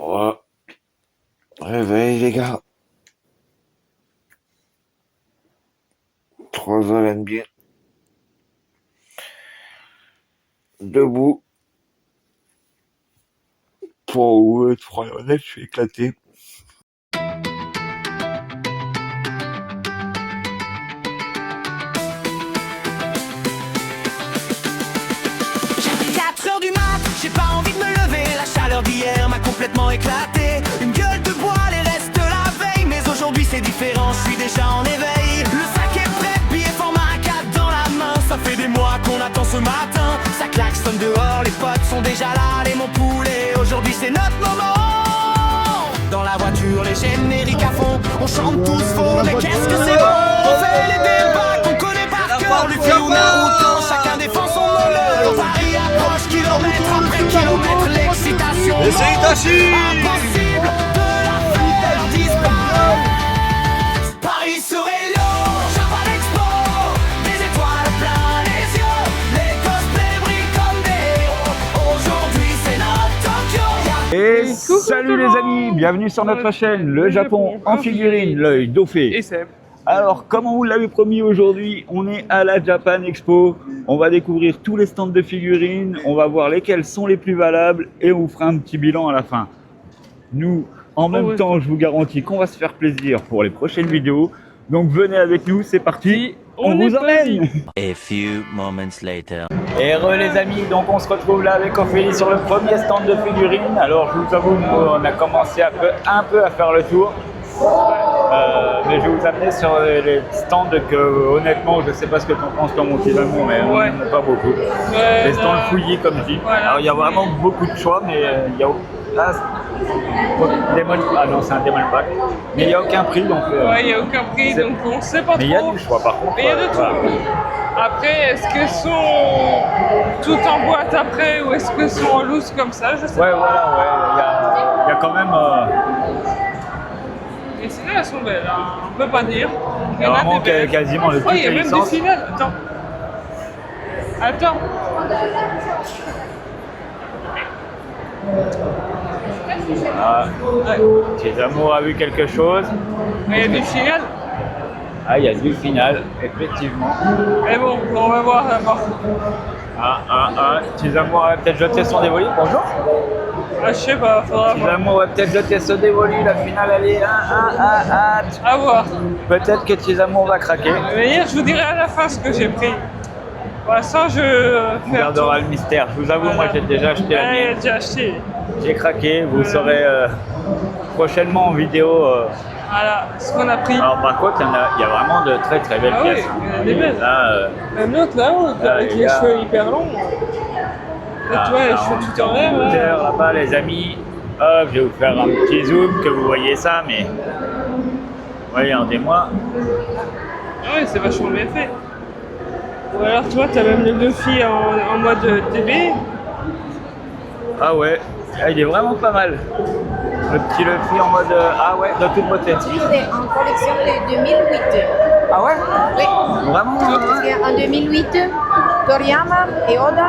Oh, réveil les gars. 3h30. Debout. Pour être franc et honnête, je suis éclaté. J'avais 4h du mat, j'ai pas envie de me lever. La chaleur d'hier m'a complètement éclaté. Une gueule de bois, les restes de la veille. Mais aujourd'hui c'est différent, je suis déjà en éveil. Le sac est prêt, billet format A4 dans la main. Ça fait des mois qu'on attend ce matin. Ça klaxonne dehors, les potes sont déjà là. Les mon poulet, aujourd'hui c'est notre moment. Dans la voiture, les génériques à fond. On chante tous faux, mais qu'est-ce que c'est bon. On fait les débats qu'on connaît par cœur. Luffy ou Naruto, chacun défend son honneur. Paris approche, kilomètre après kilomètre. L'excitation impossible de la faire disparaître. Paris sur Hello, Japan Expo. Des étoiles plein les yeux. Les cosplays brillent comme des héros. Aujourd'hui c'est notre Tokyo. Et salut les amis, bienvenue sur notre chaîne, le Japon en figurine, l'œil Dauphin. Et Seb. Alors, comme on vous l'avait promis aujourd'hui, on est à la Japan Expo. On va découvrir tous les stands de figurines, on va voir lesquels sont les plus valables et on vous fera un petit bilan à la fin. Nous, en même temps, je vous garantis qu'on va se faire plaisir pour les prochaines vidéos. Donc venez avec nous, c'est parti, on vous emmène. A few moments later. Et les amis, donc on se retrouve là avec Ophélie sur le premier stand de figurines. Alors je vous avoue, on a commencé un peu à faire le tour. Mais je vais vous amener sur les stands que honnêtement je sais pas ce que tu en penses toi mon petit amour, mais on n'en a pas beaucoup. Les stands fouillis comme je dis. Voilà. Alors il y a vraiment beaucoup de choix, mais il y a ah non, c'est un Demon Pack, mais il n'y a aucun prix donc. Ouais, il n'y a aucun prix donc on sait pas trop. Mais il y a du choix par contre. Mais il y a de tout. Voilà. Après, est-ce que sont tout en boîte après ou est-ce que sont en loose comme ça? Je sais Ouais, pas. voilà, ouais, il y a quand même. Les sinon elles sont belles, hein. On peut pas dire. Il y a vraiment des belles. quasiment de toutes il y a les même des licences. finales. Attends. Ah, Ouais. Tes amours a vu quelque chose. Il y a des finales. Ah, il y a du final, effectivement. Mais bon, on va voir d'abord. Tes amours a peut-être jeté son dévolu. Bonjour. Ah, je sais pas, faudra Tes voir. amours a peut-être jeté son dévolu. La finale, elle est À voir. Peut-être que tes amours va craquer. Mais hier, je vous dirai à la fin ce que j'ai pris. Pour l'instant, je On gardera le mystère. Je vous avoue, Voilà. moi j'ai déjà acheté la Ouais, il a mienne. déjà acheté. J'ai craqué. Vous saurez prochainement en vidéo. Voilà, ce qu'on a pris. Alors par contre, il y a vraiment de très très belles Ah oui, pièces. il y en a des belles. Là, Même l'autre là-haut, avec il y les a- cheveux hyper longs. Là, tu vois, les cheveux tout en l'air. là. hauteur, là-bas, les amis. Hop, je vais vous faire un petit zoom que vous voyez ça, mais regardez-moi. Ah ouais, c'est vachement bien fait. Ou alors, tu vois, t'as même le Luffy en mode TB. Ah ouais, ah, il est vraiment pas mal. Le petit Luffy en mode ah ouais, de toute beauté. C'est en collection de 2008. Ah ouais, Oui. vraiment. Parce qu'en 2008, Toriyama et Oda,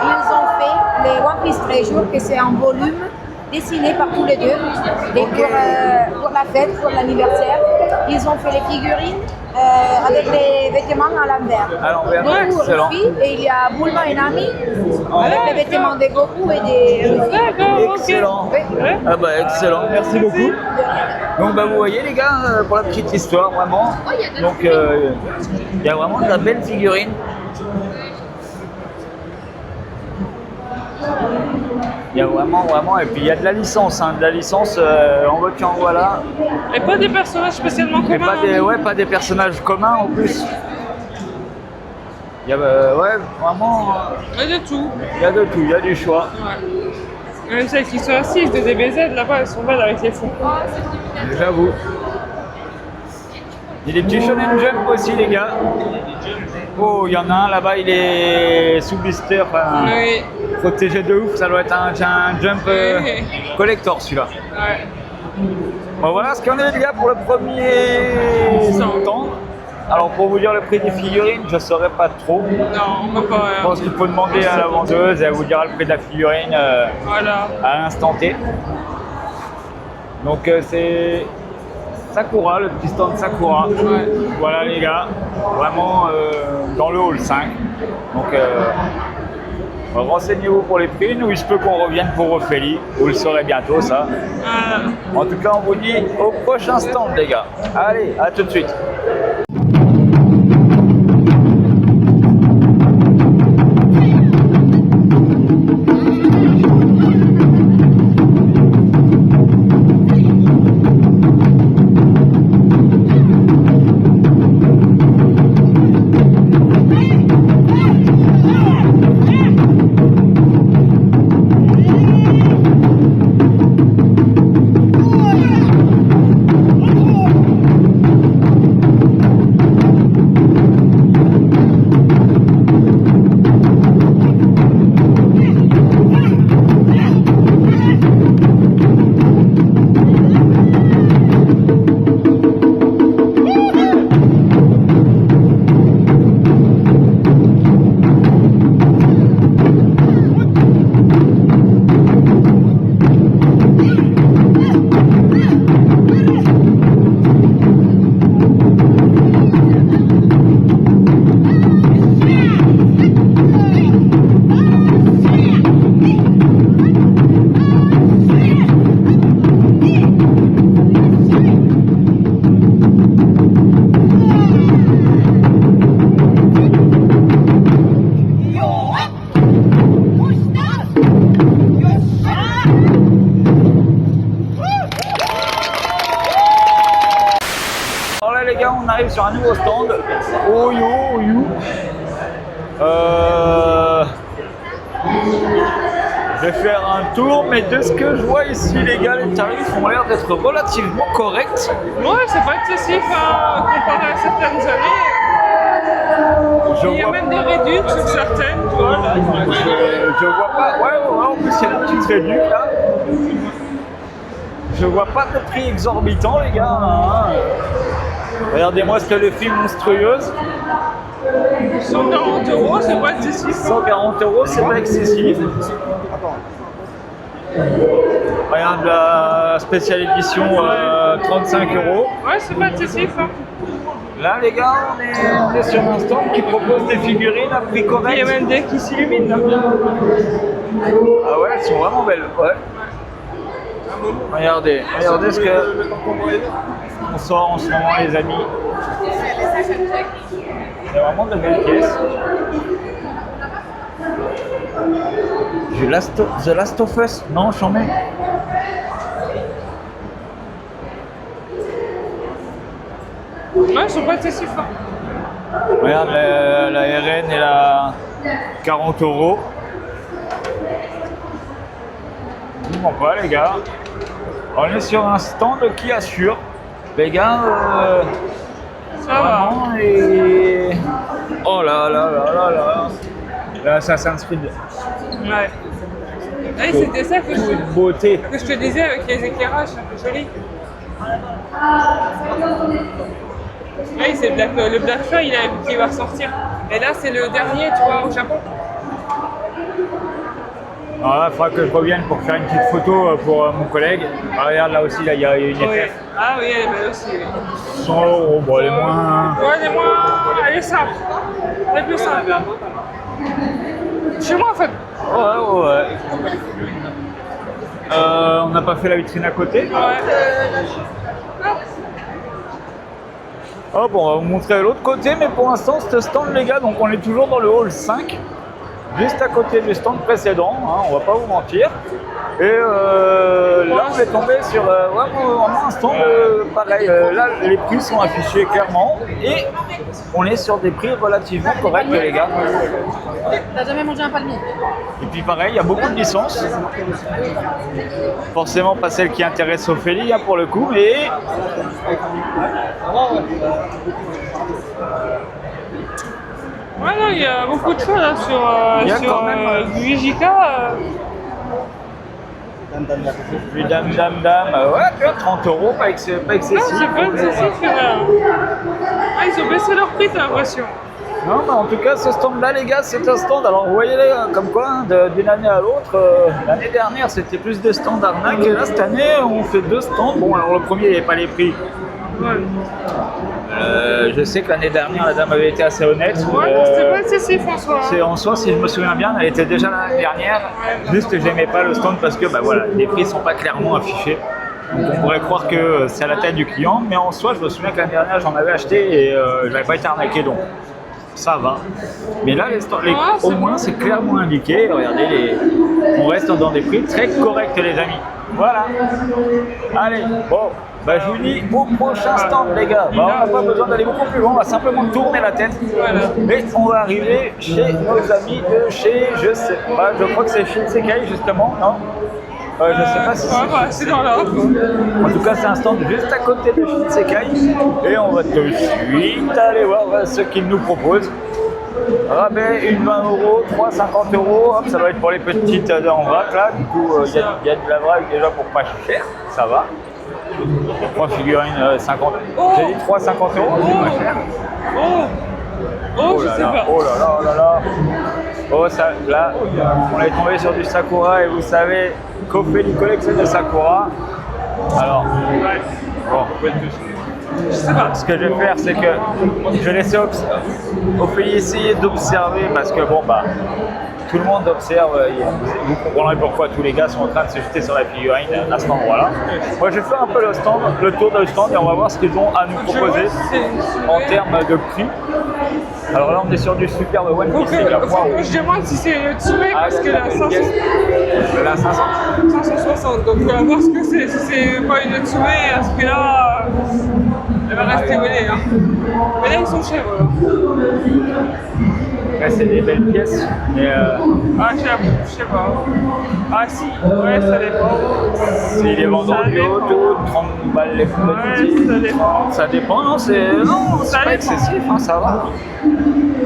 ils ont fait les One Piece Treasure, que c'est en volume, dessiné par tous les deux. Et pour la fête, pour l'anniversaire, ils ont fait les figurines avec les vêtements à l'envers. À l'envers, Donc, excellent. Luffy, et il y a Bulma et Nami avec les vêtements de Goku et des Luffy. D'accord, ok. Excellent. Ouais. Ah bah excellent, merci beaucoup. Donc bah vous voyez les gars, pour la petite histoire vraiment. Donc il y a vraiment de la belle figurine. Il y a vraiment, et puis il y a de la licence, de la licence en voiture en voilà. Et pas des personnages spécialement Et communs. pas des personnages communs en plus. Il y a vraiment, Il y a de tout. il y a de tout, il y a du choix. Ouais. Même celles qui sont assises de DBZ là-bas, elles sont belles avec les fonds. J'avoue. Il y a des petits Shonen Jump aussi les gars. Oh, il y en a un là-bas, il est sous blister, enfin, Oui. protégé de ouf, ça doit être un jump collector celui-là. Ouais. Bon voilà ce qu'on est les gars pour le premier stand. Alors pour vous dire le prix des figurines, je ne saurais pas trop. Non, on peut pas. Je pense qu'il faut demander à la vendeuse et elle vous dira le prix de la figurine Voilà. à l'instant T. Donc c'est Sakura, le petit stand Sakura. Voilà les gars, vraiment dans le hall 5. Donc renseignez-vous pour les prix. Nous, il se peut qu'on revienne pour Ophélie. Vous le saurez bientôt ça. En tout cas, on vous dit au prochain stand les gars. Allez, à tout de suite. On arrive sur un nouveau stand. Oyo. Je vais faire un tour, mais de ce que je vois ici, les gars, les tarifs ont l'air d'être relativement corrects. Ouais, c'est pas excessif comparé à certaines années. Il y a même des réductions sur certaines, tu vois. Là. Je vois pas. Ouais, en plus, il y a des petites réductions là. Je vois pas de prix exorbitant, les gars. Hein. Regardez-moi ce que le film monstrueuse. 140 €, c'est pas excessif. 140 €, c'est pas excessif. Regarde la spéciale édition 35 €. Ouais, c'est pas excessif. Hein. Là, les gars, on est sur un stand qui propose des figurines à prix correct. Il y a même des qui s'illuminent là. Ah ouais, elles sont vraiment belles. Ouais. Regardez ce que on sort en ce moment, les amis. C'est vraiment de belles pièces. The Last of Us. Non, j'en mets. Ouais, ils sont pas excessifs. Hein. Regarde la RN et la 40 €. Bon pas les gars. On est sur un stand qui assure. Les gars, ça va. Et... Oh là là là là là. Là, Assassin's Creed. Ouais. Ah, c'était ça que Beauté. je te disais avec les éclairages, un peu joli. Oui, c'est le Black Fire qui va ressortir. Et là, c'est le dernier, tu vois, au Japon. Alors là, il faudra que je revienne pour faire une petite photo pour mon collègue. Ah, regarde, là aussi, là, il y a une FF. Ah oui, elle est belle aussi. 100 €, bon, elle est moins... Ouais, elle est moins... Elle est simple. Elle est plus simple. Chez moi, en fait. Ouais. On n'a pas fait la vitrine à côté. Ouais. Hop, on va vous montrer l'autre côté, mais pour l'instant, ce stand, les gars, donc on est toujours dans le hall 5. Juste à côté du stand précédent, hein, on va pas vous mentir. Et là, on est tombé sur vraiment un stand pareil. Là, les prix sont affichés clairement et on est sur des prix relativement corrects, les gars. T'as jamais mangé un palmier? Et puis pareil, il y a beaucoup de licences. Forcément pas celle qui intéresse Ophélie hein, pour le coup, mais... Ouais, non, il y a beaucoup de choses hein, sur 8JK. Du dame, ouais, tu vois, 30 €, pas excessif. Non, c'est pas excessif. Ah, ils ont baissé leur prix, t'as l'impression. Non, mais en tout cas, ce stand-là, les gars, c'est un stand. Alors, vous voyez, comme quoi, hein, d'une année à l'autre, l'année dernière, c'était plus des stands d'arnaque. Et là, cette année, on fait 2 stands. Bon, alors, le premier, il n'y avait pas les prix. Ouais. Je sais que l'année dernière, la dame avait été assez honnête. Ouais, c'était pas excessif en soi. C'est en soi, si je me souviens bien, elle était déjà l'année dernière. Juste, j'aimais pas le stand parce que, bah voilà, les prix sont pas clairement affichés. Donc, on pourrait croire que c'est à la tête du client, mais en soi, je me souviens que l'année dernière, j'en avais acheté et je n'avais pas été arnaqué, donc ça va. Mais là, au moins, c'est clairement indiqué. Regardez, on reste dans des prix très corrects, les amis. Voilà. Allez, bon. Bah, je vous dis au prochain stand, les gars. Bah, on n'a pas besoin d'aller beaucoup plus loin, on va simplement tourner la tête. Et on va arriver chez nos amis de chez, je sais pas, je crois que c'est Shinsekai justement, non? Je sais pas si c'est dans l'ordre. En tout cas, c'est un stand juste à côté de Shinsekai. Et on va tout de suite aller voir ce qu'ils nous proposent. Rabais, une 20 €, 3 50 €. Hop, ça va être pour les petites en vrac là. Du coup, il y a de la vrac déjà pour pas cher, ça va. 3 figurines 50. J'ai dit 3 50 €, c'est pas cher. Oh, je sais pas. Oh là là, oh là là. Oh, ça, là, on est tombé sur du Sakura et vous savez qu'Ophélie collectionne de Sakura. Alors, bon, Je sais pas. ce que je vais faire, c'est que je vais laisser Ophélie essayer d'observer parce que bon, bah, tout le monde observe, vous comprendrez pourquoi tous les gars sont en train de se jeter sur la figurine à cet endroit-là. Moi, je vais faire un peu le tour du stand et on va voir ce qu'ils ont à nous proposer en termes de prix. Alors là, on est sur du superbe One Piece, les gars. Wow. Je demande si c'est le Tsume parce que la 500. La 500. 560, donc on va voir ce que c'est. Si c'est pas une Tsume, à ce prix-là, elle va rester volée. Hein. Mais là, ils sont chers. Ouais, c'est des belles pièces, mais Ah, je sais pas. Ah, si, ouais, ça dépend. si les vendent en bio, tout, 30 balles les petits. Ouais, ça dépend. Ça dépend, non, c'est pas excessif, hein, ça va.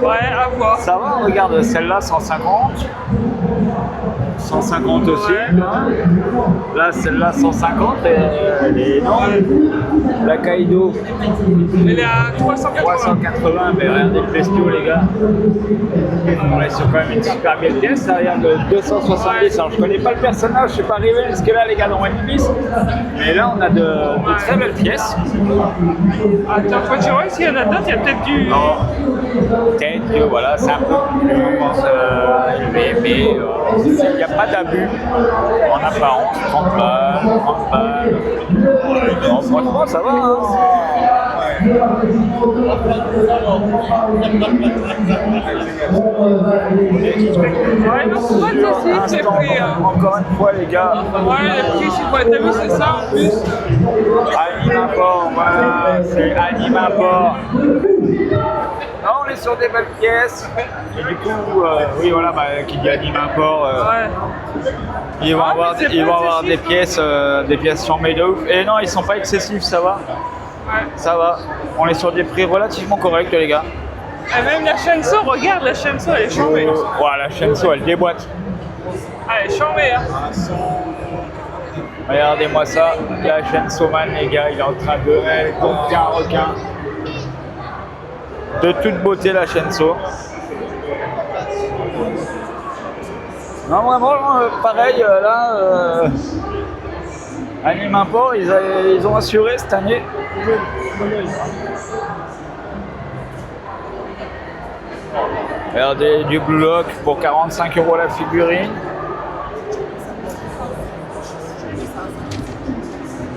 Ouais, à voir. Ça va, regarde, celle-là, 150. 150 aussi. Là, celle-là, 150. Elle est énorme. La Kaido, Elle est à 380. 380. Mais regardez le bestiau, les gars. On est sur quand même une super belle pièce. Ça regarde 270. Alors, je connais pas le personnage, je suis pas arrivé jusque-là, les gars, dans One Piece. Mais là, on a de très belles pièces. Attends, faut que je vois s'il y en a d'autres, il y a peut-être du. Non. Peut-être que voilà, c'est un peu plus élevé, mais il n'y a pas d'abus en apparence. 30 balles, 30 balles. Non, franchement, ça va. Hein. Ouais, non, c'est pas excessif, les prix. Hein. Encore une fois, les gars. Ouais, les prix, c'est pas. T'as vu, c'est ça en plus. Animaport, voilà, c'est Animaport. Non, on est sur des belles pièces. Et du coup, oui, voilà, bah, qui dit Animaport, Ouais. ils vont Ah, avoir, mais c'est ils vont pas avoir des pièces chambées de ouf. Et non, ils sont pas excessifs, ça va. Ouais. Ça va. On est sur des prix relativement corrects, les gars. Et même la Shenso, regarde, la Shenso, elle est chambée. Voilà, la Shenso, elle déboîte. Elle est chambée, hein. Regardez-moi ça. La Shenso Man, les gars, il est en train de dompter un requin. De toute beauté, la Shenso. Non, vraiment, pareil, là, Animaport, ils ont assuré cette année. Regardez, du Blue Lock pour 45 € la figurine.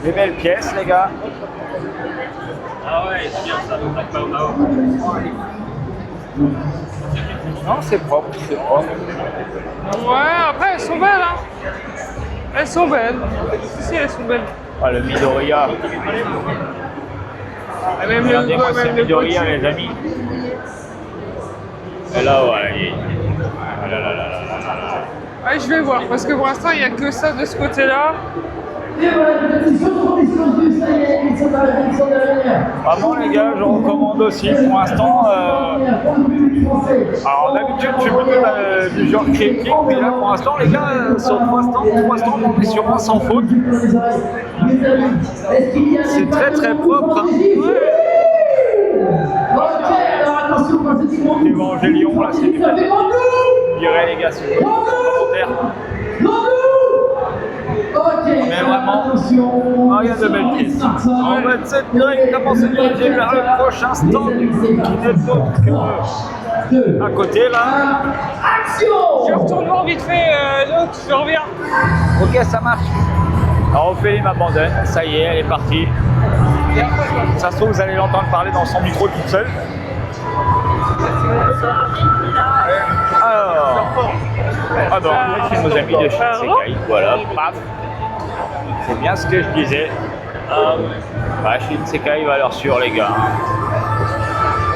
Des belles pièces, les gars. Ah ouais, c'est bien ça, non, c'est propre, c'est propre. Ouais, après, elles sont belles, hein. Elles sont belles. Si, elles sont belles. Ah, le Midoriya. Et même Regardez-moi ce même le Midoriya, petit. les amis. Et là, voilà, il est... Ah là là là là là là. Ouais, je vais voir, parce que pour l'instant, il n'y a que ça de ce côté-là. Vraiment, les gars, je recommande aussi. Pour l'instant, alors d'habitude, je suis plutôt du genre critique, mais là, pour l'instant, les gars, sur 3 stands, on est sur un sans faute. C'est très très propre. Hein. Évangélion, là, c'est du patétique. Je dirais, les gars, si vous voulez, commentaire. Mais vraiment, il y a de belles pièces. En 27 direct, comment se diriger vers le prochain stand qui n'est autre que à côté là. Je retourne voir vite fait l'autre, je reviens. Ok, ça marche. Alors Ophélie m'abandonne, ça y est, elle est partie. Ça se trouve, vous allez l'entendre parler dans son micro toute seule. Alors, c'est nos amis de Shinsekai, voilà, paf. C'est bien ce que je disais. Bah, Shinsekai, valeur sûre, les gars.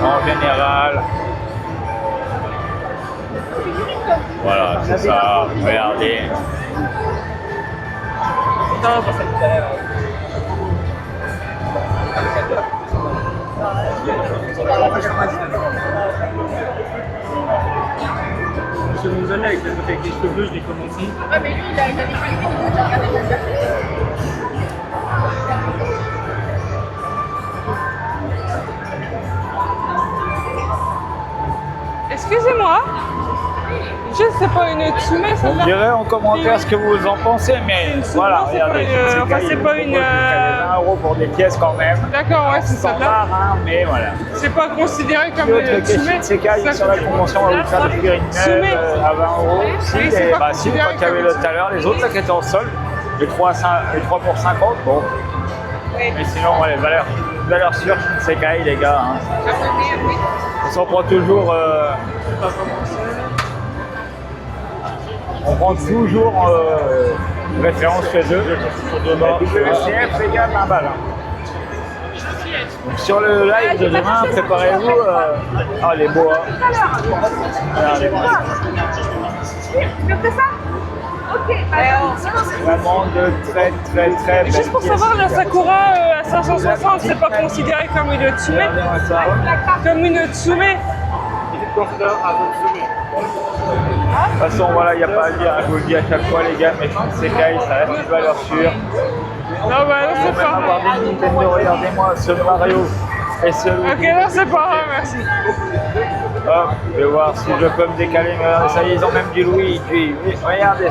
En général. Voilà, c'est ça. Regardez. Ce nouvelle-là avec les cheveux bleus, je l'ai commencé. Ouais, mais lui, il a des qualités. Excusez-moi, juste c'est pas une Tsume Vous celle-là. direz en commentaire ce que vous en pensez, mais voilà, c'est regardez. pas enfin, c'est pas une. 20 € pour des pièces quand même. D'accord, ouais, c'est celle-là. Standard, hein, mais voilà. C'est pas considéré comme L'autre une que Tsume. Shinsekai sur la convention va vous faire des figurines neuves à 20 €. Si, Oui, c'est et, pas bah, si, considéré quand il y avait comme le tout à l'heure, les autres là qui étaient en solde, les 3 pour 50, bon. Mais sinon, ouais, valeur sûre, Shinsekai, les gars. Hein. On s'en prend toujours. On prend toujours référence chez eux. WCF, les gars, 20 balles. Hein. Donc, sur le live de demain, préparez-vous. Ah, les beaux. Hein. Regardez. Tu veux que ça? Ok, Vraiment de très belles Juste pour pièces. savoir, la Sakura à 560, c'est pas considéré comme une Tsume. Regardez-moi ça. Comme une Tsume. De toute façon, voilà, il n'y a pas à dire, je vous le dis à chaque fois, les gars, mais Shinsekai, ça reste une valeur sûre. Non, bah non, On c'est peut même pas. avoir des Nintendo, regardez-moi, ce Mario et ce Ok, non, c'est pas grave, merci. Hop, je vais voir si je peux me décaler, mais ça y est, ils ont même du Louis. Oui, regardez,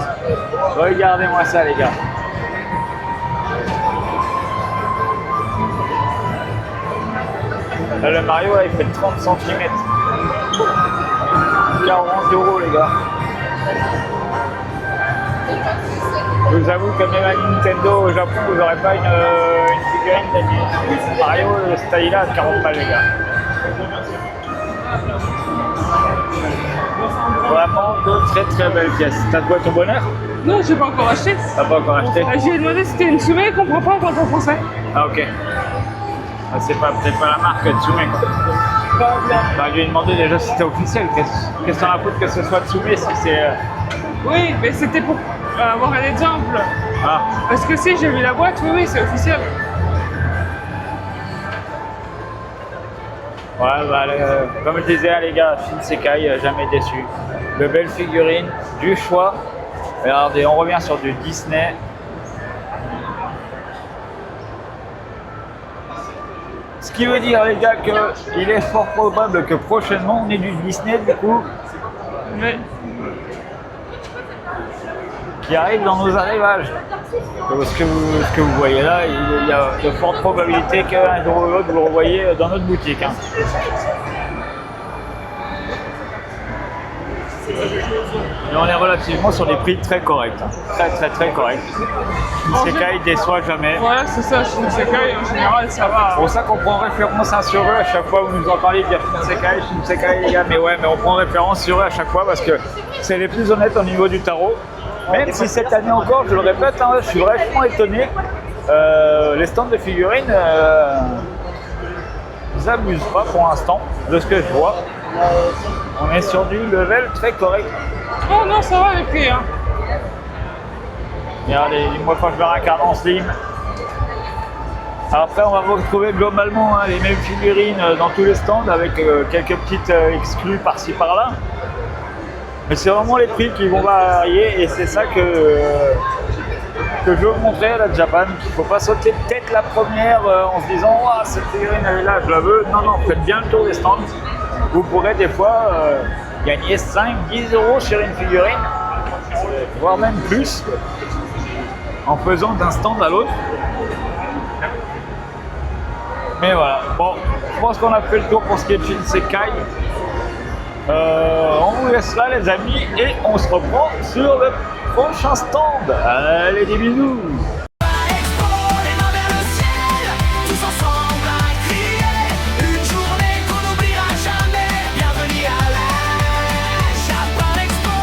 regardez-moi ça, les gars. Là, le Mario, là, il fait 30 cm. 40 €, les gars. Je vous avoue que même à Nintendo au Japon, vous n'aurez pas une figurine de Mario de ce taille-là à 40 balles, les gars. Vraiment de très belles pièces. T'as de quoi ton bonheur? Non, j'ai pas encore acheté. T'as pas encore acheté? J'ai demandé si c'était une Tsume, il comprend pas quand en français. Ah, ok. Ah, c'est peut-être pas la marque Tsume, quoi. Bah, je lui ai demandé déjà si c'était officiel. Qu'est-ce que t'en as foutre que ce soit Tsume si c'est. Oui, mais c'était pour avoir un exemple. Ah, Parce que si j'ai vu la boîte, oui, c'est officiel. ouais, bah, comme je disais, les gars, Shinsekai, jamais déçu. De belles figurines, du choix. Regardez, on revient sur du Disney. Ce qui veut dire, les gars, qu'il est fort probable que prochainement on ait du Disney, du coup, Mais qui arrive dans nos arrivages. Ce que vous voyez là, il y a de fortes probabilités qu'un jour ou l'autre vous le revoyez dans notre boutique. Hein. Et on est relativement sur des prix très corrects. Hein. Très corrects. Shinsekai déçoit jamais. voilà, c'est ça, Shinsekai, en général, ça va. C'est pour ça qu'on prend référence hein, sur eux à chaque fois. Vous nous entendez dire Shinsekai, les gars, mais ouais, mais on prend référence sur eux à chaque fois parce que c'est les plus honnêtes au niveau du tarot. Même si cette année encore, je le répète, hein, je suis vraiment étonné. Les stands de figurines ne s'amusent pas pour l'instant, de ce que je vois. On est sur du level très correct. Oh non, ça va les prix. Hein. Regardez, moi quand je verrai un carton slim. Après, on va retrouver globalement hein, les mêmes figurines dans tous les stands avec quelques petites exclus par-ci par-là. Mais c'est vraiment les prix qui vont varier et c'est ça que je veux vous montrer à la Japan. Il ne faut pas sauter de tête la première en se disant oh, cette figurine elle est là, je la veux. Non, faites bien le tour des stands. vous pourrez des fois gagner 5-10 euros sur une figurine, voire même plus, en faisant d'un stand à l'autre. Mais voilà, bon, je pense qu'on a fait le tour pour ce qui est de Shinsekai. On vous laisse là les amis et on se reprend sur le prochain stand. Allez, des bisous. Expo, les mains vers le ciel, tous ensemble à crier. Une journée qu'on n'oubliera jamais. Bienvenue à la Japan Expo.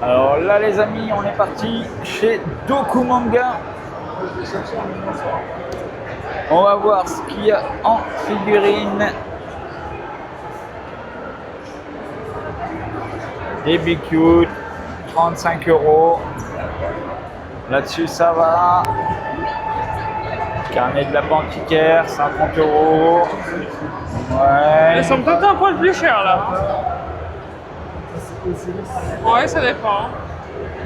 Alors là les amis, on est parti chez Doku Manga. On va voir ce qu'il y a en figurine. Des Big Cute, 35 euros. Là-dessus ça va. Carnet de lapin antiquaire, 50 euros. Ouais. Elles sont peut-être un poil plus chères là. Ouais, ça dépend.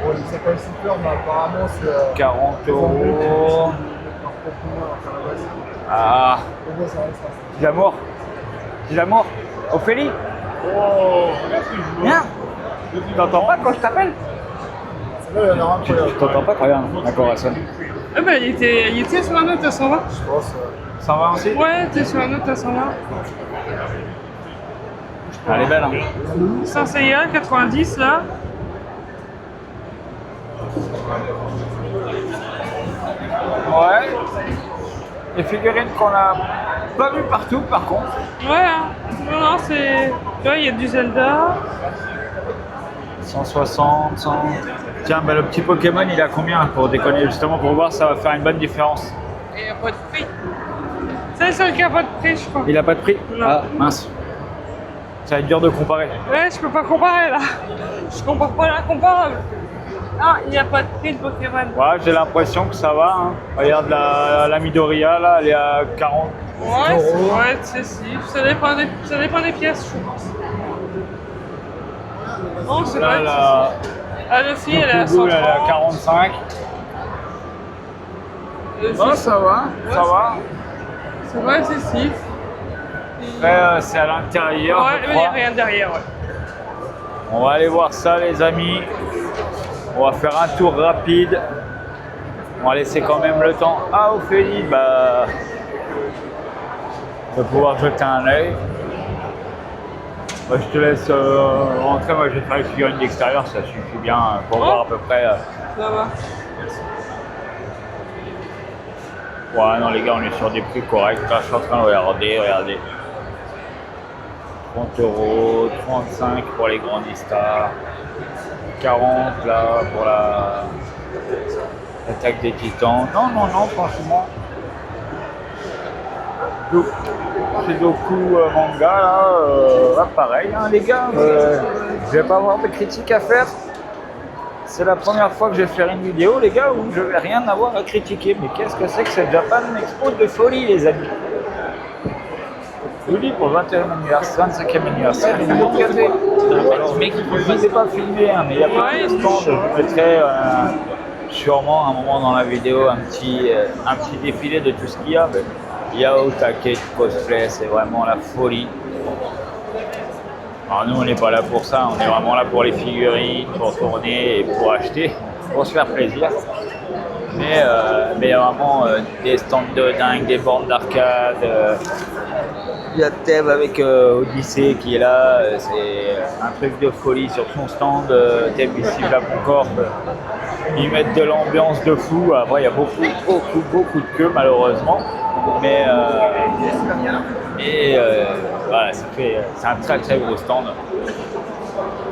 Bon, il s'appelle Super, mais apparemment c'est. 40 euros. Ah, dis l'amour. Dis l'amour. Ophélie. Viens. Tu t'entends pas quand je t'appelle? C'est là, il y en aura un Tu incroyable. t'entends pas? Regarde. D'accord, ça. Eh ben, il était sur la note à 120. Je pense. Ça va aussi? Ouais, t'es sur la note à 120. Elle est belle, hein. Saint-Seiya, 90 là. Ouais. Des figurines qu'on a pas vues partout, par contre. Ouais, hein. Non, c'est. Tu vois, il y a du Zelda. 160, 100. Tiens, bah, le petit Pokémon, il a combien pour déconner? Justement, pour voir, ça va faire une bonne différence. Et il n'y a pas de prix. C'est le seul qui n'a pas de prix, je crois. Il a pas de prix? Non. Ah, mince. Ça va être dur de comparer. Ouais, je peux pas comparer là. Je compare pas l'incomparable. Ah, il n'y a pas de prix de Pokémon. Ouais, j'ai l'impression que ça va. Hein. Regarde la Midoriya, là, elle est à 40. Ouais, c'est excessif. Ça dépend des pièces, je pense. Non, c'est Là, pas excessif. Ah, le fille, elle est à 130. Elle est à 45. Le Oh, fille, ça va, ça va. c'est pas excessif. Après, c'est à l'intérieur, Ouais, je mais il n'y a crois. rien derrière, ouais. On va aller voir ça, les amis. On va faire un tour rapide. On va laisser quand même le temps à Ophélie de pouvoir jeter un œil. Moi, je te laisse rentrer. Moi, je vais faire les figurines d'extérieur. Ça suffit bien pour voir à peu près. Ça va. Ouais, non, les gars, on est sur des prix corrects. Là, je suis en train de regarder, regardez. 30 euros, 35 pour les grandistas, 40 là pour l'attaque des titans. Non, non, non, franchement. Chez Doku Manga, là, pareil, hein, les gars. Je vais pas avoir de critiques à faire. C'est la première fois que je vais faire une vidéo, les gars, où je vais rien avoir à critiquer. Mais qu'est-ce que c'est que cette Japan Expo de folie, les amis? Je vous dis, pour le 21e anniversaire, 25e anniversaire, ils nous ont gâtés. Alors, mec, je ne sais pas filmer, hein, mais il y a plein de stands. Je vous mettrai sûrement à un moment dans la vidéo un petit défilé de tout ce qu'il y a. Il y a au taquet de cosplay, c'est vraiment la folie. Alors nous, on n'est pas là pour ça, on est vraiment là pour les figurines, pour tourner et pour acheter, pour se faire plaisir. Mais il y a vraiment des stands de dingue, des bornes d'arcade. Il y a Tev avec Odyssey qui est là, c'est un truc de folie sur son stand. Tev ici, la Concorde. Ils mettent de l'ambiance de fou. Après, il y a beaucoup de queues malheureusement. Mais voilà, c'est un très gros stand.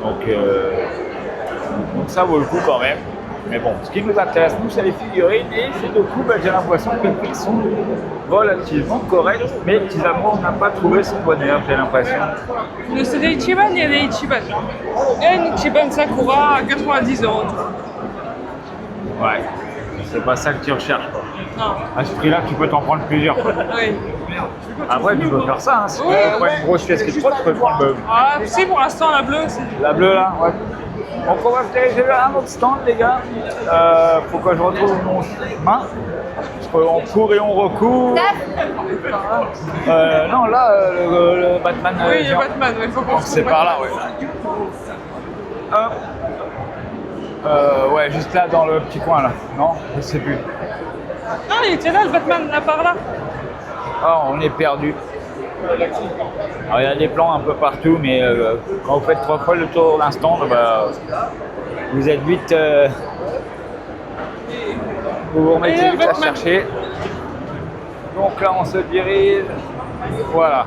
Donc ça vaut le coup quand même. Mais bon, ce qui nous intéresse, nous, c'est les figurines. Et chez Doku, j'ai l'impression que les prix sont relativement corrects. Mais Kizamo n'a pas trouvé son bonheur, j'ai l'impression. Le c'est des Ichiban, il y a des Ichiban. Il y a une Ichiban Sakura à 90 €. Ouais, c'est pas ça que tu recherches, quoi. Non. À ce prix-là, tu peux t'en prendre plusieurs, quoi. Oui. Après, tu peux faire ça, hein. Si tu Ouais, prends une grosse pièce qui te prend, tu peux prendre Ah, si, pour l'instant, la bleue, c'est. la bleue, là, ouais. Donc on va se diriger vers un autre stand, les gars. Faut que je retrouve mon chemin. Parce qu'on court et on recourt. Non, là, le Batman. Oui, il y a géant. Batman, il faut qu'on se C'est trouve par là, Batman. ouais. Ouais, juste là, dans le petit coin, là. Non, je sais plus. Non, il était là, le Batman, là par là. Ah, on est perdu. Alors, il y a des plans un peu partout, mais quand vous faites 3 fois le tour d'un stand, bah, vous êtes vite. Vous remettez vite à chercher. Donc là, on se dirige. Voilà.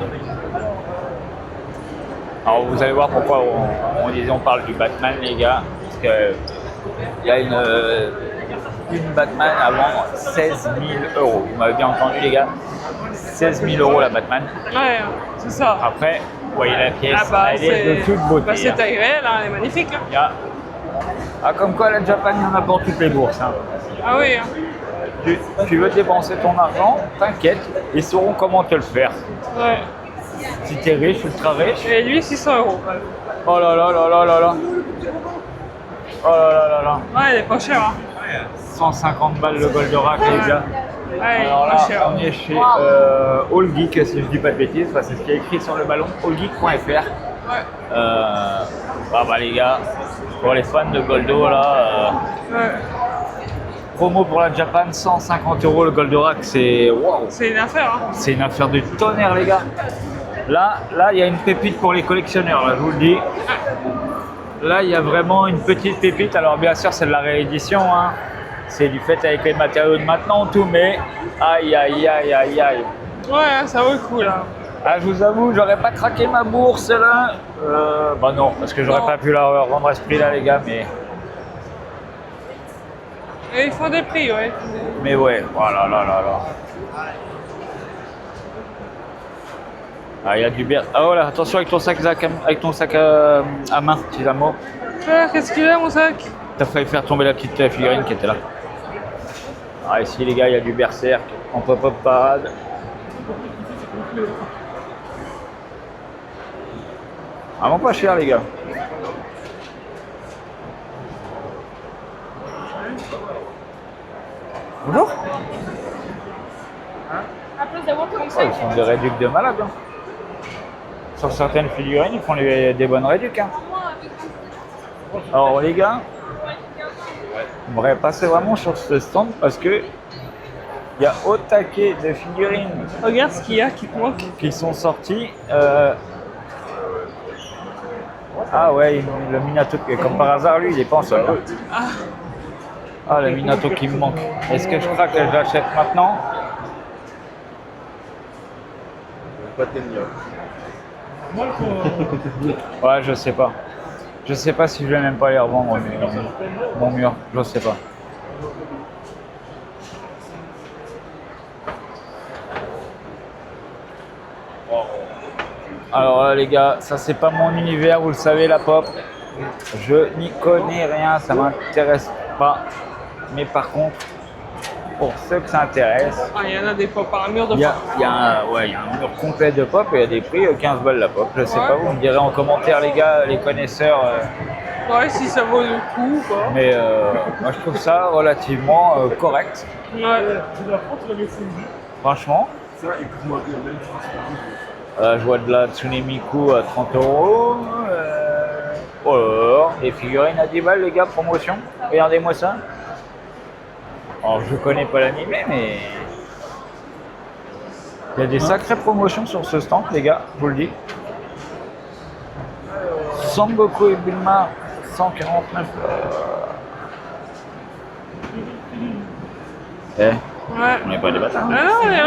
Alors, vous allez voir pourquoi on parle du Batman, les gars. Parce que il y a une Batman à vendre 16 000 €. Vous m'avez bien entendu, les gars. 16 000 € la Batman. Ouais, c'est ça. Après, vous voyez la pièce, Ah bah, elle est de toute beauté. Bah, c'est hein. taille réelle, hein, elle est magnifique. Hein. Il y a- Ah, comme quoi, la Japan, il y en a pour toutes les bourses. Hein. Ah oui. Hein. Tu veux dépenser ton argent, t'inquiète, ils sauront comment te le faire. Ouais. Si t'es riche, ultra riche. Et lui, 600 €. Oh là là là là là là. Oh là là là là. Ouais, elle est pas chère. Hein. 150 balles le Goldorak, les gars. Ouais, Alors elle est là, pas chère. on est chez All Geek, si je dis pas de bêtises, enfin, c'est ce qui est écrit sur le ballon, allgeek.fr. Ouais. Bah les gars, pour les fans de Goldo, là, Ouais. promo pour la Japan, 150 € le Goldorak, c'est waouh, C'est une affaire. Hein. c'est une affaire de tonnerre, les gars. Là, il y a une pépite pour les collectionneurs, là, je vous le dis. Là, il y a vraiment une petite pépite. Alors, bien sûr, c'est de la réédition, hein. C'est du fait avec les matériaux de maintenant, tout, mais aïe, aïe, aïe, aïe, aïe. Ouais, ça vaut le coup, là. Ah, je vous avoue, j'aurais pas craqué ma bourse, là. Bah non, parce que j'aurais Non. pas pu la revendre à ce prix-là, les gars, mais... Et ils font des prix, ouais. Mais ouais, voilà, là, là, là. Ah, il y a du bien. Ah voilà, attention avec ton sac, avec ton sac à main, petit amour. Ah, qu'est-ce qu'il a, mon sac? T'as failli faire tomber la petite figurine qui était là. Ah, ici, les gars, il y a du Berserk en pop-up parade. Vraiment pas cher, les gars. Bonjour. Oh, ils font des réducs de malade. Hein. Sur certaines figurines, ils font des bonnes réducs. Hein. Alors, les gars, on devrait passer vraiment sur ce stand parce que il y a au taquet de figurines Regarde ce qu'il y a qui te manque. qui sont sorties. Ah ouais, le Minato, comme par hasard, lui, il est pas en solde. Hein. Ah, le Minato qui me manque. Est-ce que je crois que je l'achète maintenant? Ouais, je sais pas. Je sais pas si je vais même pas les revendre, mon mur. Je sais pas. Alors là, les gars, ça c'est pas mon univers, vous le savez, la pop. Je n'y connais rien, ça m'intéresse pas. Mais par contre, pour ceux que ça intéresse, Ah, il y en a des fois par un mur de il y a pop. un mur complet de pop et il y a des prix 15 balles la pop. Je sais Ouais. pas, vous me direz en commentaire, les gars, les connaisseurs. Ouais, si ça vaut le coup, quoi. Mais moi je trouve ça relativement correct, Ouais. franchement. Je vois de la Tsunemiku à 30 €. Oh là là, des figurines à 10 balles, les gars, promotion. Regardez-moi ça. Alors je connais pas l'animé, mais il y a des sacrées promotions sur ce stand, les gars, je vous le dis. Sangoku et Bulma, 149. Eh, Ouais. on n'est pas des bâtards. Ah non, on est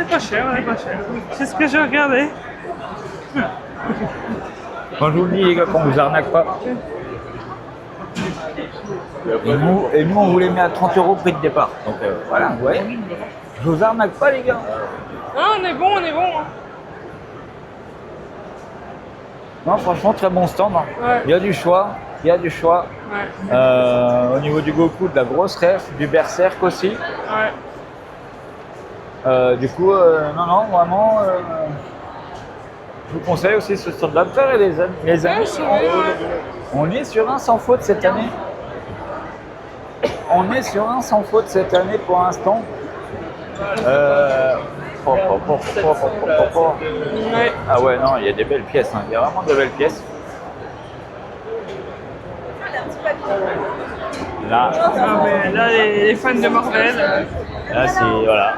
pas cher, on est pas cher. C'est ce que j'ai regardé. Quand je vous le dis, les gars, qu'on vous arnaque pas. Et nous, on vous les met à 30 € prix de départ. Donc voilà, vous voyez. Je vous arnaque pas, les gars. Non, on est bon, on est bon. Hein. Non, franchement, très bon stand. Hein. Ouais. Il y a du choix. Il y a du choix. Ouais. Au niveau du Goku, de la grosse ref, du Berserk aussi. Ouais. Du coup, non, vraiment, vous conseille aussi ce stand-là. Vous verrez les amis, on est sur un sans faute cette année. On est sur un sans faute cette année pour l'instant. Ouais. Ah ouais, non, il y a des belles pièces, hein. Il y a vraiment de belles pièces. Là, Non, mais là, les fans de Marvel, là c'est, voilà.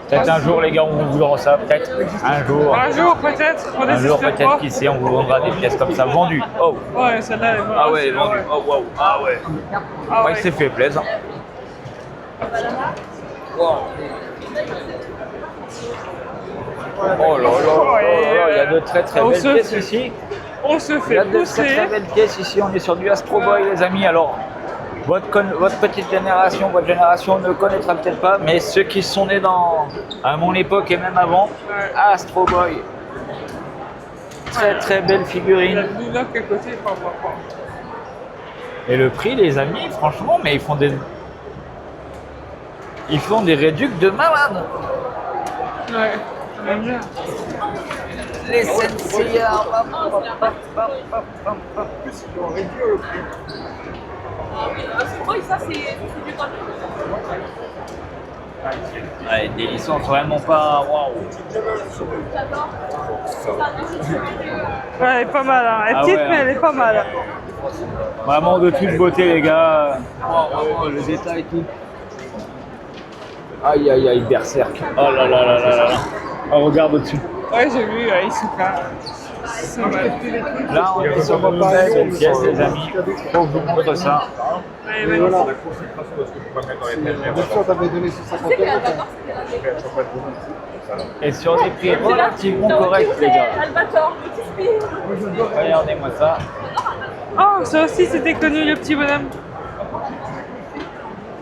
Peut-être un jour, les gars, on vous vendra ça, peut-être. Un jour. un jour peut-être, on Un jour, désespère peut-être pas. qu'ici, on vous vendra des pièces comme ça, vendues. Oh, Ouais, celle-là, elle est ah ouais, vendues. Oh, wow, ah ouais. Ah Ouais, ouais. c'est fait plaisir. Oh là là, il y a de très très On belles se pièces fait- ici. On se Il y fait a de très pousser. très belles pièces ici. On est sur du Astro Boy, les amis. Alors, votre petite génération, votre génération ne connaîtra peut-être pas, mais ceux qui sont nés à mon époque et même avant, Astro Boy. Très très belle Il y a figurine. le New Look à côté, pas. Et le prix, les amis, franchement, mais ils font des réducs de malade. Ouais, j'aime bien. Les Senseiya. Ouais, des licences vraiment pas waouh. Ouais, elle est pas mal, hein. Elle est Ah petite, ouais, mais hein. elle est pas mal. Vraiment de toute beauté, les gars. Oh, le détail, tout. Aïe, aïe, aïe, berserk. Oh là là là là là. Oh, regarde au-dessus. Ouais, j'ai vu, Isuka. C'est mal. Là, on est sur une belle pièce, les amis. Faut que je vous montre ça. Ouais, Et ouais. voilà. Bien sûr, t'avais donné 150 €. Et sur des prix relativement corrects, les gars. Regardez-moi ça. Oh, ça aussi, c'était connu, le petit bonhomme.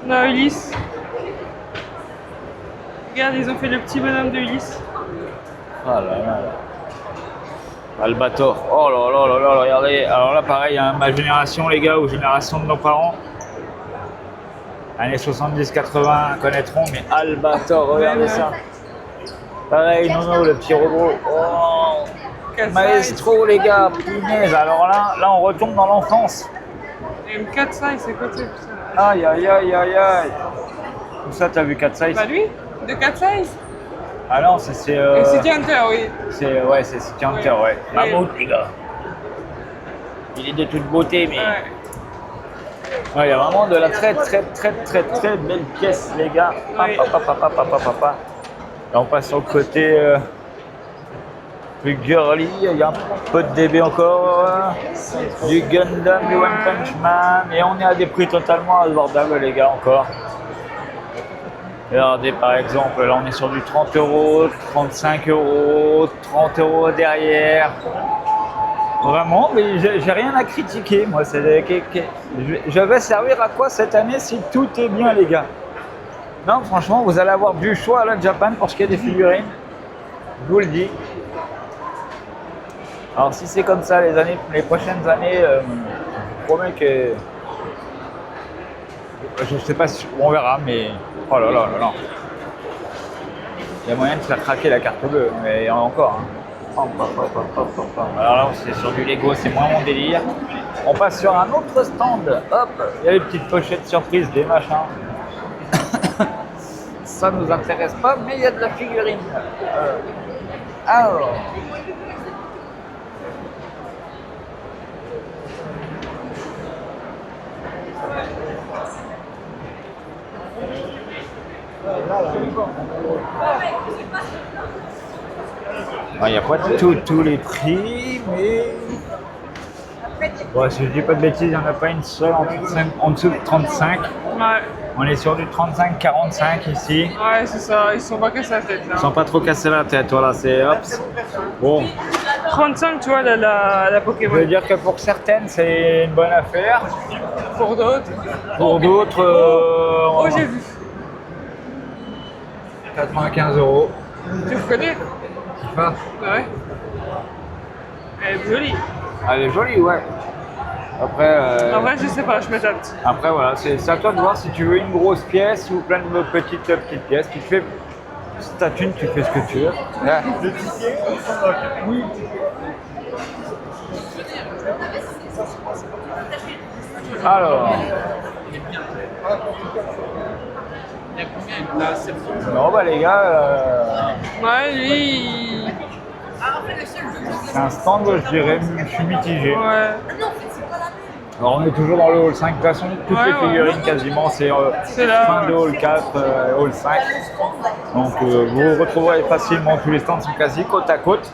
Non, Ulysse. Regarde, ils ont fait le petit bonhomme de Ulysse. Oh là là. Albator. Oh là là là là, regardez. Alors là, pareil, hein, ma génération, les gars, ou génération de nos parents, années 70-80, connaîtront, mais Albator, regardez ça. Pareil, Nono, le petit robot. Oh, maestro, les gars, punaise. Alors là, on retombe dans l'enfance. Et une 4 size, c'est côté, putain. Aïe, aïe, aïe, aïe, aïe. Tout ça, t'as vu 4 size? Bah lui, de 4 size. Ah non, c'est... Et City Hunter, oui. Ouais, c'est City Hunter, ouais. Mammouth, les gars. Il est de toute beauté, mais... Ouais. Ouais, il y a vraiment de la très belle pièce, les gars. Oui. Papa. Et on passe sur le côté plus girly. Il y a un peu de DB encore. Du Gundam, du One Punch Man. Et on est à des prix totalement abordables, les gars, encore. Regardez, par exemple, là, on est sur du 30 €, 35 €, 30 € derrière. Vraiment, mais j'ai rien à critiquer, moi. Je vais servir à quoi cette année si tout est bien, les gars? Non, franchement, vous allez avoir du choix à la Japan pour ce qui est des figurines. Je vous le dis. Alors, si c'est comme ça les prochaines années, je vous promets que... Je sais pas si on verra, mais... Oh là là là là. Il y a moyen de faire craquer la carte bleue, mais il y en a encore. Hein. Alors là, c'est sur du Lego, c'est moins mon délire. On passe sur un autre stand. Hop, il y a les petites pochettes surprises, des machins. Ça nous intéresse pas, mais il y a de la figurine. Alors. Il n'y a pas tous les prix, mais... Ouais, si je dis pas de bêtises, il n'y en a pas une seule en dessous de 35. Ouais, On est sur du 35-45 ici. ouais, c'est ça, ils sont pas cassés la tête là. Ils sont pas trop cassés la tête, voilà, c'est hop. Bon, 35, tu vois, la je Pokémon. veux dire que pour certaines, c'est une bonne affaire. Pour d'autres. Pour d'autres, Oh, j'ai vu. 95 €. Tu reconnais? Ah, Ouais. Elle est jolie. elle est jolie, ouais. Après, En vrai, je sais pas, je m'adapte. après voilà, c'est à toi de voir si tu veux une grosse pièce ou plein de petites pièces. Si t'as thune, tu fais ce que tu veux. Ouais. Alors. Non, bah les gars, Ouais, lui, c'est un stand, je dirais, je suis mitigé. ouais. Alors on est toujours dans le hall 5, de toute façon toutes Ouais, les ouais. figurines quasiment c'est là. fin de hall 4, hall 5. Donc vous retrouverez facilement, tous les stands sont quasi côte à côte.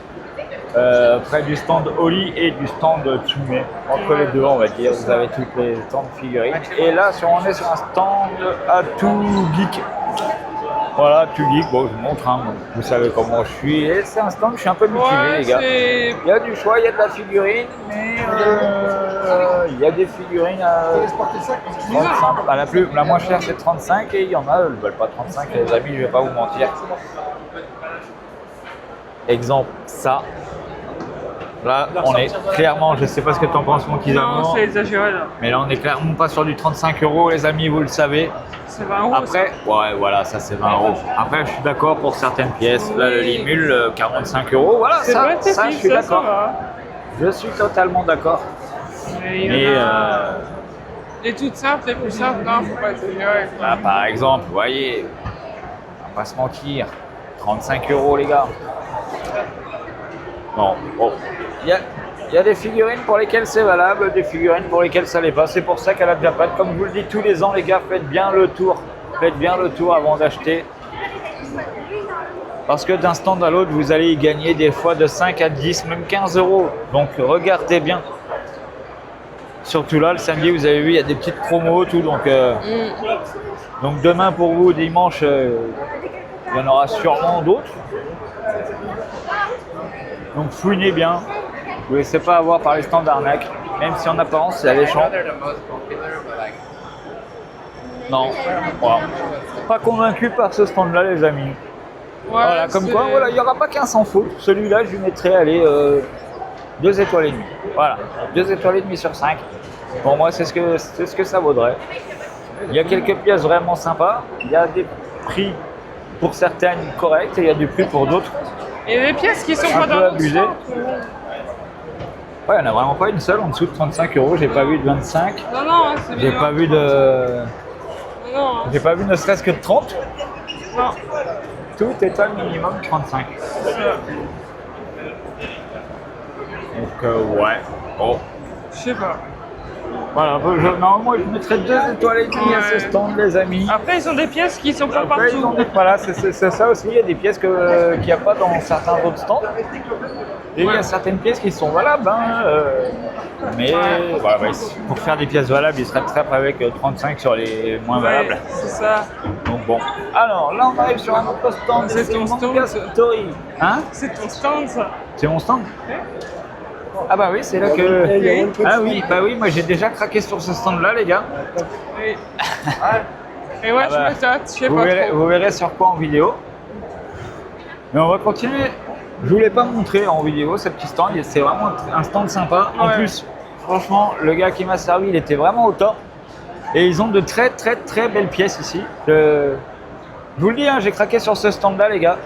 Près du stand Oli et du stand Tsume. Entre les deux on va dire, vous avez toutes les stands de figurines. Et là on est sur un stand à tout geek. Voilà, tout geek, bon je vous montre, hein, vous savez comment je suis. Et c'est un stand, je suis un peu mitigé Ouais, les gars. c'est. Il y a du choix, il y a de la figurine, mais il y a des figurines à 35. La moins chère c'est 35 et il y en a, elles ne veulent pas 35 les amis, je vais pas vous mentir. Exemple, ça. Là, on est clairement, je sais pas ce que tu en penses mon petit Non, amour, c'est exagéré là. mais là on est clairement pas sur du 35 € les amis, vous le savez. C'est 20 euros. Après, ouais, voilà, ça c'est 20 €. Après, je suis d'accord pour certaines pièces. Là, le Limul, 45 €. Voilà, C'est ça, vrai, ça, je technique, suis ça d'accord. va. Je suis totalement d'accord. Mais il Mais y en a. Les toutes simples, les plus simples, non, faut pas exagérer. là, par exemple, vous voyez, on va pas se mentir, 35 € les gars. Non, bon, il y a des figurines pour lesquelles c'est valable, des figurines pour lesquelles ça l'est pas. C'est pour ça qu'à la Japan, comme je vous le dis tous les ans, les gars, faites bien le tour. Faites bien le tour avant d'acheter. Parce que d'un stand à l'autre, vous allez y gagner des fois de 5 à 10, même 15 €. Donc regardez bien. Surtout là, le samedi, vous avez vu, il y a des petites promos, tout. Donc demain pour vous, dimanche, il y en aura sûrement d'autres. Donc fouinez bien. Ne vous laissez pas avoir par les stands d'arnaque. Même si en apparence, c'est alléchant. Non, voilà. Pas convaincu par ce stand-là, les amis. Ouais, Voilà, comme c'est- quoi, voilà, il n'y aura pas qu'un sans faute. Celui-là, je lui mettrai, allez, 2 étoiles et demie. Voilà, 2 étoiles et demie sur 5. Pour moi, c'est ce que ça vaudrait. Il y a quelques pièces vraiment sympas. Il y a des prix pour certaines corrects et il y a des prix pour d'autres. Et les pièces qui sont Un pas peu dans notre abusé. stand. Ouais, il n'y en a vraiment pas une seule en dessous de 35 €. J'ai pas vu de 25. Non, non, hein, c'est J'ai bien. pas vu de. Non, hein. J'ai pas vu ne serait-ce que de 30. Non. Tout est à minimum 35. Donc ouais. Bon. Je sais pas. Voilà, normalement je mettrais 2 étoiles et demie à ce Ouais. stand les amis. Après, ils ont des pièces qui sont pas Après, ils ont partout. des- voilà, c'est ça aussi, il y a des pièces qu'il n'y a pas dans certains autres stands. Et il y a certaines pièces qui sont valables, hein, mais voilà, ouais, pour faire des pièces valables, ils seraient très près avec 35 sur les moins valables. Ouais, c'est ça. Donc bon. Alors là, on arrive sur un autre stand. C'est ton Manga stand. Story. Hein? C'est ton stand, ça. C'est mon stand? Ah bah oui, c'est là que... Ah oui, bah oui, moi j'ai déjà craqué sur ce stand-là, les gars. Oui. Et ouais, Ah bah, je me tâte, je sais Vous pas verrez, trop. vous verrez sur quoi en vidéo. Mais on va continuer. Je vous l'ai pas montré en vidéo, ce petit stand. C'est vraiment un stand sympa. En Ouais. plus, franchement, le gars qui m'a servi, il était vraiment au top. Et ils ont de très très très belles pièces ici. Je vous le dis, hein, j'ai craqué sur ce stand-là, les gars.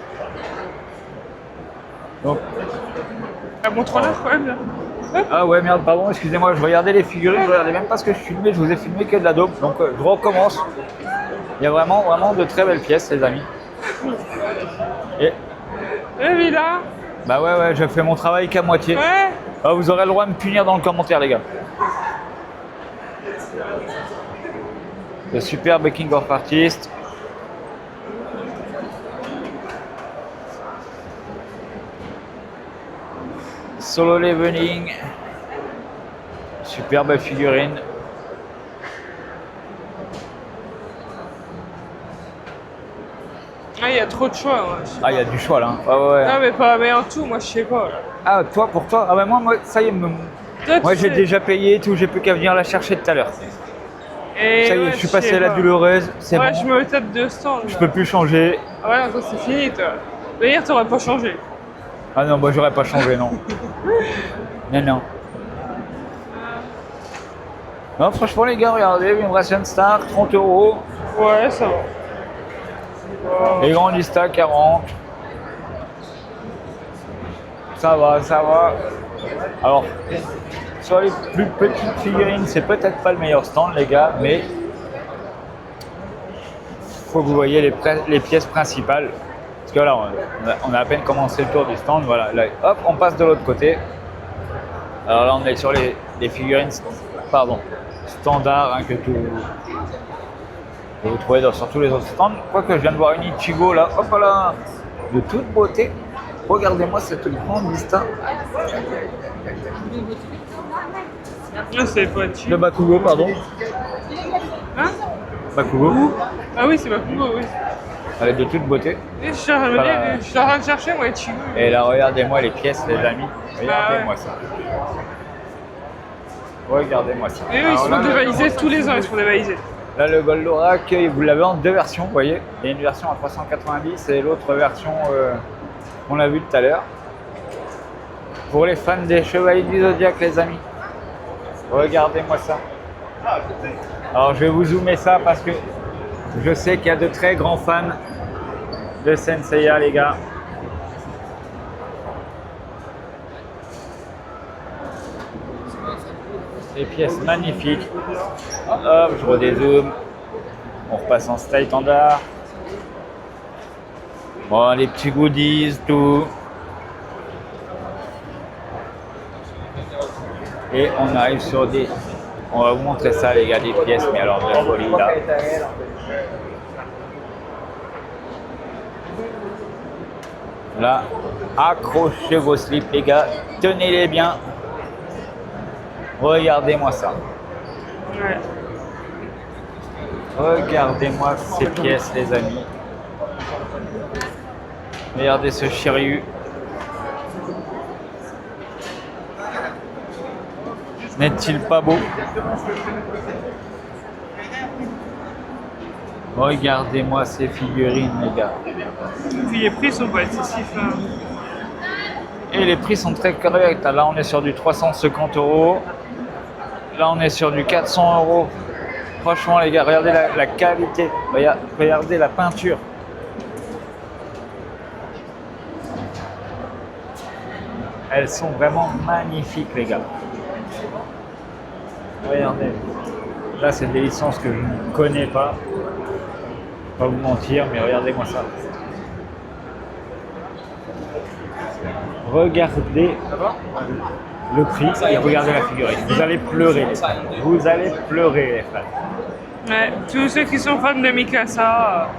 Donc, Montre-la, ouais, bien. ah ouais, merde, pardon, excusez-moi, je regardais les figurines, je regardais même pas ce que je filmais, je vous ai filmé que de la dope, donc je recommence. Il y a vraiment, vraiment de très belles pièces, les amis. Et, Et lui, là. bah ouais, je fais mon travail qu'à moitié. Ouais. Ah, vous aurez le droit de me punir dans le commentaire, les gars. Le super making of artist. Solo leveling. Superbe figurine. Ah, il y a trop de choix, ouais. Ah, il y a du choix là. Hein. Ouais. Non, mais pas, mais en tout, moi, je sais pas. Ah, toi, pour toi. Ah, bah moi ça y est, Toi, moi tu j'ai sais. déjà payé et tout, j'ai plus qu'à venir la chercher tout à l'heure. Et Ça y est, ouais, je suis passé sais à la pas. douloureuse, c'est Ouais, bon. je me tâte de stand. Je peux plus changer. Ah ouais, non, toi, c'est fini, toi. D'ailleurs, t'aurais pas changé. Ah non, moi j'aurais pas changé, non. Non. Non, franchement, les gars, regardez, Vibration Star, 30 €. Ouais, ça va. Les Grandista 40. Ça va, ça va. Alors, sur les plus petites figurines, c'est peut-être pas le meilleur stand, les gars, mais faut que vous voyez les pièces principales. Parce que là, on a à peine commencé le tour du stand. Voilà, là, hop, on passe de l'autre côté. Alors là, on est sur les figurines, standards, hein, que vous trouvez sur tous les autres stands. Quoique je viens de voir une Ichigo là, hop là, de toute beauté. Regardez-moi cette grande vista. Là, c'est pas cheap. Le Bakugo, pardon. Hein? Bakugo. Ah oui, c'est Bakugo, oui. Elle est de toute beauté. Et je suis en train de chercher, moi, Chigo. Et là, regardez-moi les pièces, les amis. Regardez-moi ça. Regardez-moi ça. Et eux, ils se font dévaliser tous les ans, ils se font dévaliser. Là, le Goldorak, vous l'avez en deux versions, vous voyez. Il y a une version à 390 et l'autre version qu'on a vue tout à l'heure. Pour les fans des Chevaliers du Zodiaque, les amis. Regardez-moi ça. Alors, je vais vous zoomer ça parce que je sais qu'il y a de très grands fans de Senseiya, les gars. Des pièces magnifiques. Hop, je redézoome. On repasse en style standard. Bon, les petits goodies, tout. Et on arrive sur des... On va vous montrer ça, les gars, des pièces, mais alors de la folie, là. Là, accrochez vos slips, les gars. Tenez-les bien. Regardez-moi ça. Ouais. Regardez-moi ces pièces, les amis. Regardez ce Shiryu. N'est-il pas beau? Regardez-moi ces figurines, les gars. Et puis les prix sont pas excessifs. Hein. Et les prix sont très corrects. Là, on est sur du 350 €. Là, on est sur du 400 €. Franchement, les gars, regardez la qualité. Regardez la peinture. Elles sont vraiment magnifiques, les gars. Regardez. Là, c'est des licences que je ne connais pas. Pas vous mentir, mais regardez-moi ça. Regardez le prix et regardez la figurine. Vous allez pleurer. Vous allez pleurer, les fans. Ouais, tous ceux qui sont fans de Mikasa.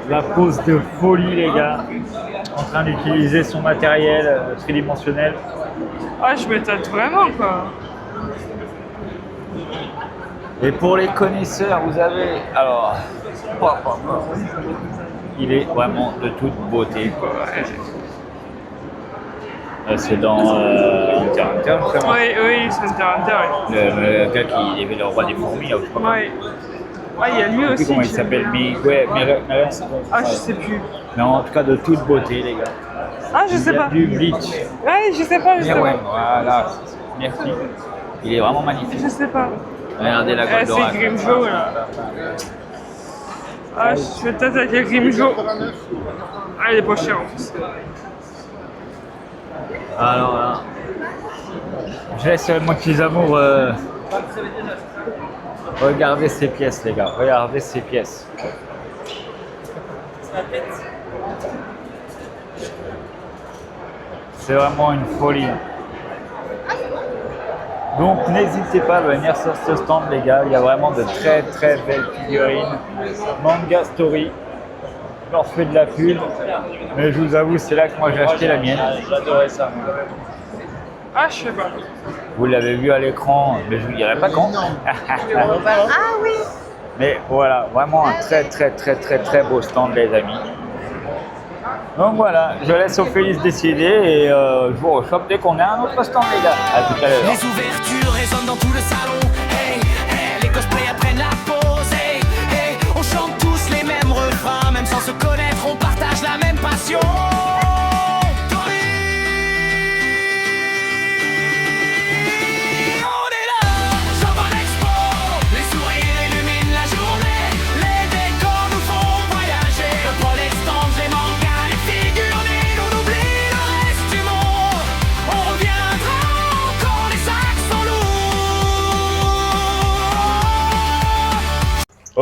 La pose de folie, les gars. En train d'utiliser son matériel tridimensionnel. Ah, je m'étonne vraiment, quoi. Et pour les connaisseurs, vous avez... Alors... Il est vraiment de toute beauté. C'est dans Hunter x Hunter, justement. Oui, c'est Hunter x Hunter. Le gars qui est le roi des fourmis, je sais pas. Ouais. Ouais, il y a lui aussi. Comment il s'appelle, Ah, je sais plus. Mais en tout cas, de toute beauté, les gars. Ah, je sais pas. Du Bleach. Ouais, je sais pas, justement. Ouais, voilà, merci. Il est vraiment magnifique. Je sais pas. Regardez la Goldorak. C'est Grimjo, là. Ah, je vais peut-être avec le Grimjo. Ah, il est pas cher, en plus. Alors là, je laisse mon petit amour regarder ces pièces, les gars. Regardez ces pièces. C'est vraiment une folie. Donc n'hésitez pas à venir sur ce stand, les gars. Il y a vraiment de très très belles figurines. Manga Story. Je leur fais de la pub. Mais je vous avoue, c'est là que moi j'ai acheté la mienne. J'adorais ça. Ah, je sais pas. Vous l'avez vu à l'écran, mais je vous dirai pas quand. Ah oui. Mais voilà, vraiment un très très très très très beau stand, les amis. Donc voilà, je laisse Ophélie décider et je vous rechoppe dès qu'on est à un autre stand, les gars. À tout à l'heure. Les ouvertures résonnent dans tout le salon. Hey, hey, les cosplays apprennent la pose. Hey, hey, on chante tous les mêmes refrains, même sans se connaître, on partage la même passion. Expo, les sourires illuminent la journée, les décors nous font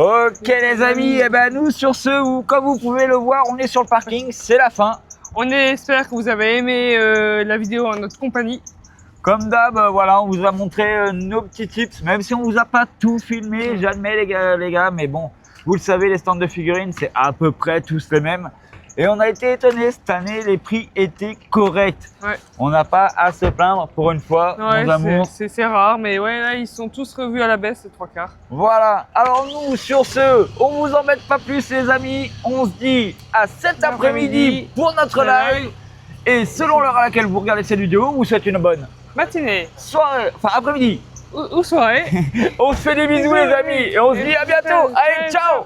Ok les amis, et ben nous sur ce, comme vous pouvez le voir, on est sur le parking, c'est la fin. On espère que vous avez aimé la vidéo en notre compagnie. Comme d'hab, voilà, on vous a montré nos petits tips, même si on vous a pas tout filmé, j'admets les gars, mais bon, vous le savez, les stands de figurines, c'est à peu près tous les mêmes. Et on a été étonnés, cette année, les prix étaient corrects. Ouais. On n'a pas à se plaindre pour une fois, Ouais, nos amours. c'est rare, mais ouais, là, ils sont tous revus à la baisse, les 3/4. Voilà, alors nous, sur ce, on vous embête pas plus les amis, on se dit à cet après-midi pour notre live. Et selon l'heure à laquelle vous regardez cette vidéo, on vous souhaite une bonne matinée, soirée, enfin après-midi. ou soirée. On se fait des bisous les amis et on se dit à bientôt. Allez, ciao!